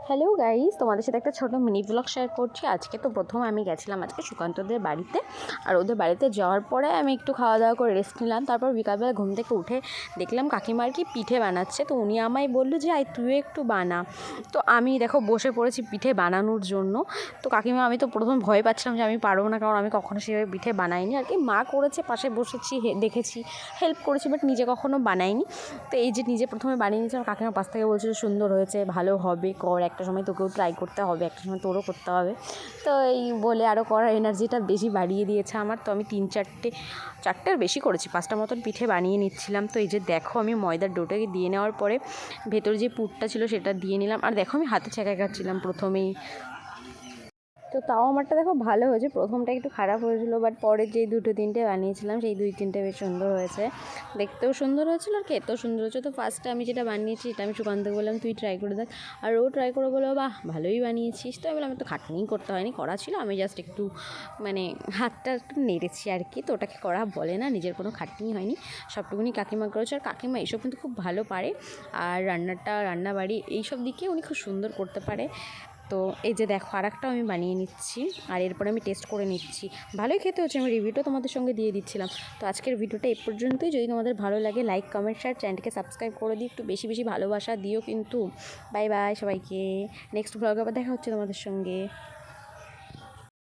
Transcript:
Hello guys, তোমাদের সাথে একটা ছোটো মিনি ব্লগ শেয়ার করছি। আজকে তো প্রথম আমি গেছিলাম আজকে সুকান্তদের বাড়িতে। আর ওদের বাড়িতে যাওয়ার পরে আমি একটু খাওয়া দাওয়া করে রেস্ট নিলাম। তারপর বিকালবেলা ঘুম থেকে উঠে দেখলাম কাকিমার কি পিঠে বানাচ্ছে। তো উনি আমায় বললো যে আয় তুইও একটু বানা। তো আমি দেখো বসে পড়েছি পিঠে বানানোর জন্য। তো কাকিমা, আমি তো প্রথম ভয় পাচ্ছিলাম যে আমি পারবো না, কারণ আমি কখনো সেভাবে পিঠে বানাইনি। আর কি মা করেছে, পাশে বসেছি, দেখেছি, হেল্প করেছি, বাট নিজে কখনো বানাইনি। তো এই যে নিজে প্রথমে বানিয়ে নিয়েছিলাম, কাকিমা পাশ থেকে বলছিল সুন্দর হয়েছে, ভালো হবে, কর, একটা সময় তোকেও ট্রাই করতে হবে, একটা সময় তোরও করতে হবে। তো এই বলে আরও করার এনার্জিটা বেশি বাড়িয়ে দিয়েছে আমার। তো আমি চারটের বেশি করেছি, 5টা মতন পিঠে বানিয়ে নিচ্ছিলাম। তো এই যে দেখো, আমি ময়দার ডোটাকে দিয়ে নেওয়ার পরে ভেতরে যে পুরটা ছিল সেটা দিয়ে নিলাম। আর দেখো আমি হাতে ছেঁকা খাচ্ছিলাম প্রথমেই। তো তাও আমারটা দেখো ভালো হয়েছে। প্রথমটা একটু খারাপ হয়েছিল, বাট পরে যেই 2-3টে বানিয়েছিলাম সেই 2-3টে বেশ সুন্দর হয়েছে, দেখতেও সুন্দর হয়েছিল আর খেতেও সুন্দর হয়েছে। তো ফার্স্টে আমি যেটা বানিয়েছি এটা আমি সুকান্তকে বললাম তুই ট্রাই করে দেখ। আর ও ট্রাই করে বললো বাহ ভালোই বানিয়েছিস। তো আমি বললাম তো খাটনিই করতে হয়নি, করা ছিল, আমি জাস্ট একটু মানে হাতটা একটু নেড়েছি আর কি। তো ওটাকে করা বলে না, নিজের কোনো খাটনি হয়নি, সবটুকুনি কাকিমা করেছে। আর কাকিমা এসব কিন্তু খুব ভালো পারে, আর রান্নাবাড়ি এইসব দিকে উনি খুব সুন্দর করতে পারে। তো এই যে দেখো আরেকটাও আমি বানিয়ে নিচ্ছি, আর এরপরে আমি টেস্ট করে নিচ্ছি। ভালোই খেতে হচ্ছে, আমি রিভিউটা তোমাদের সঙ্গে দিয়ে দিচ্ছিলাম। তো আজকের ভিডিওটা এই পর্যন্তই। যদি তোমাদের ভালো লাগে লাইক, কমেন্ট, শেয়ার, চ্যানেলকে সাবস্ক্রাইব করে দিই, একটু বেশি বেশি ভালোবাসা দিও কিন্তু। বাই বাই সবাইকে, নেক্সট ব্লগে আবার দেখা হচ্ছে তোমাদের সঙ্গে।